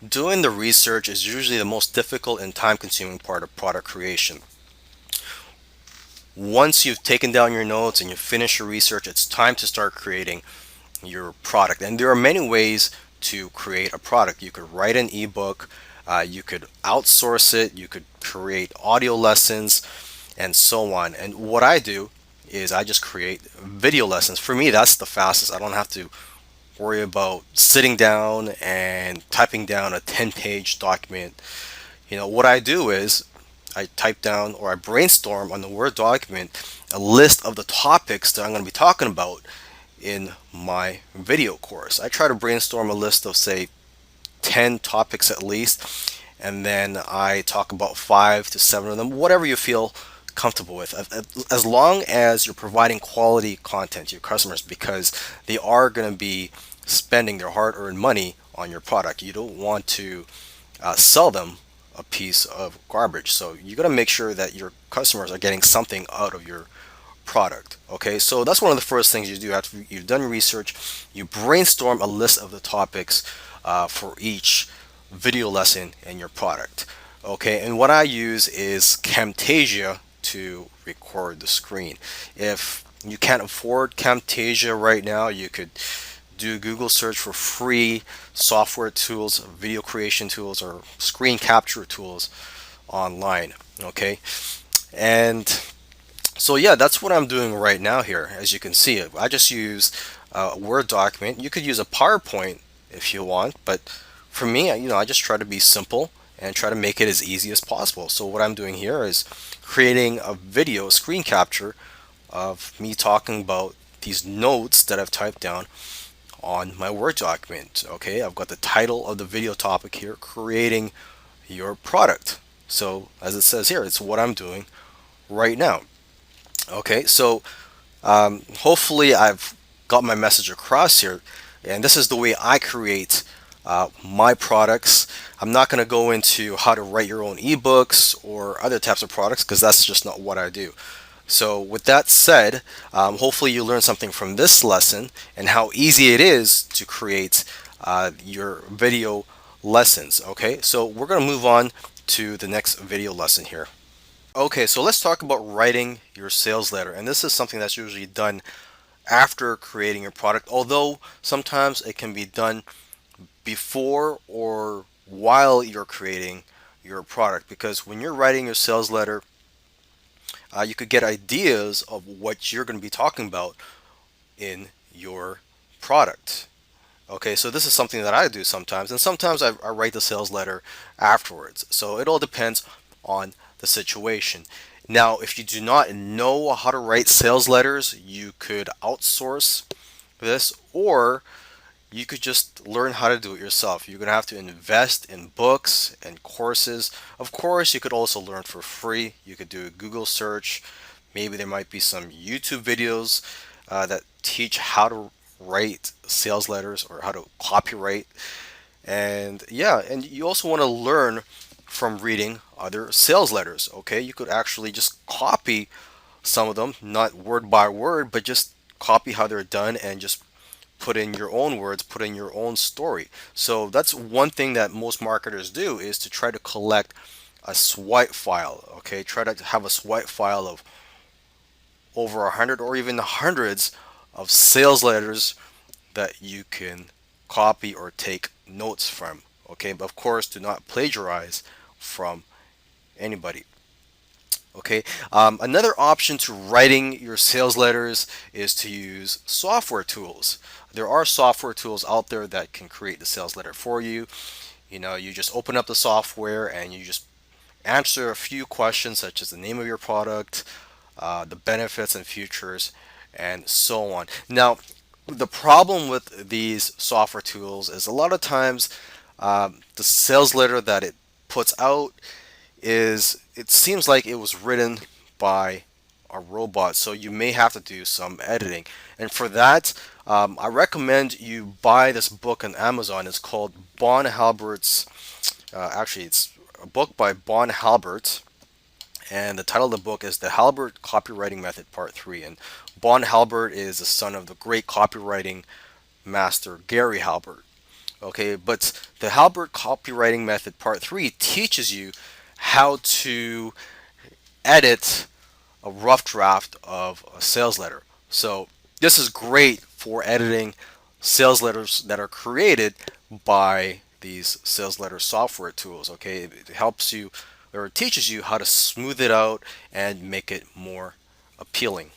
Doing the research is usually the most difficult and time-consuming part of product creation. Once you've taken down your notes and you finish your research, it's time to start creating your product. And there are many ways to create a product. You could write an ebook, you could outsource it, you could create audio lessons, and so on. And what I do is I just create video lessons. For me, that's the fastest. I don't have to worry about sitting down and typing down a 10-page document. What I do is I type down or I brainstorm on the Word document a list of the topics that I'm going to be talking about in my video course. I try to brainstorm a list of, say, 10 topics at least, and then I talk about 5 to 7 of them, whatever you feel comfortable with, as long as you're providing quality content to your customers, because they are going to be spending their hard-earned money on your product. You don't want to sell them a piece of garbage. So you got to make sure that your customers are getting something out of your product. Okay, so that's one of the first things you do after you've done research. You brainstorm a list of the topics for each video lesson in your product. Okay, and what I use is Camtasia to record the screen. If you can't afford Camtasia right now, you could do Google search for free software tools, video creation tools, or screen capture tools online. Okay, and so yeah, that's what I'm doing right now here. As you can see, I just use a Word document. You could use a PowerPoint if you want, but for me, I just try to be simple and try to make it as easy as possible. So what I'm doing here is creating a video screen capture of me talking about these notes that I've typed down on my Word document. Okay, I've got the title of the video topic here, creating your product. So as it says here, it's what I'm doing right now. Okay, so hopefully I've got my message across here, and this is the way I create my products. I'm not going to go into how to write your own ebooks or other types of products because that's just not what I do. So with that said, hopefully you learned something from this lesson and how easy it is to create your video lessons. Okay, so we're going to move on to the next video lesson here. Okay, so let's talk about writing your sales letter. And this is something that's usually done after creating your product, although sometimes it can be done before or while you're creating your product. Because when you're writing your sales letter, you could get ideas of what you're going to be talking about in your product. Okay, so this is something that I do sometimes, and sometimes I write the sales letter afterwards. So it all depends on the situation. Now, if you do not know how to write sales letters, you could outsource this, or you could just learn how to do it yourself. You're going to have to invest in books and courses. Of course, you could also learn for free. You could do a Google search. Maybe there might be some YouTube videos that teach how to write sales letters or how to copyright. And yeah, and you also want to learn from reading other sales letters. Okay, you could actually just copy some of them, not word by word, but just copy how they're done and just put in your own words, put in your own story. So that's one thing that most marketers do, is to try to collect a swipe file. Okay, try to have a swipe file of over 100 or even hundreds of sales letters that you can copy or take notes from. Okay, but of course, do not plagiarize from anybody. Okay, another option to writing your sales letters is to use software tools. There are software tools out there that can create the sales letter for you. You just open up the software and you just answer a few questions such as the name of your product, the benefits and features, and so on. Now, the problem with these software tools is a lot of times the sales letter that it puts out is, it seems like it was written by a robot, so you may have to do some editing. And for that, I recommend you buy this book on Amazon. It's called Bon Halbert's. Actually, it's a book by Bon Halbert, and the title of the book is The Halbert Copywriting Method Part 3. And Bon Halbert is the son of the great copywriting master Gary Halbert. Okay, but the Halbert copywriting method part 3 teaches you how to edit a rough draft of a sales letter. So this is great for editing sales letters that are created by these sales letter software tools. Okay, it helps you or it teaches you how to smooth it out and make it more appealing.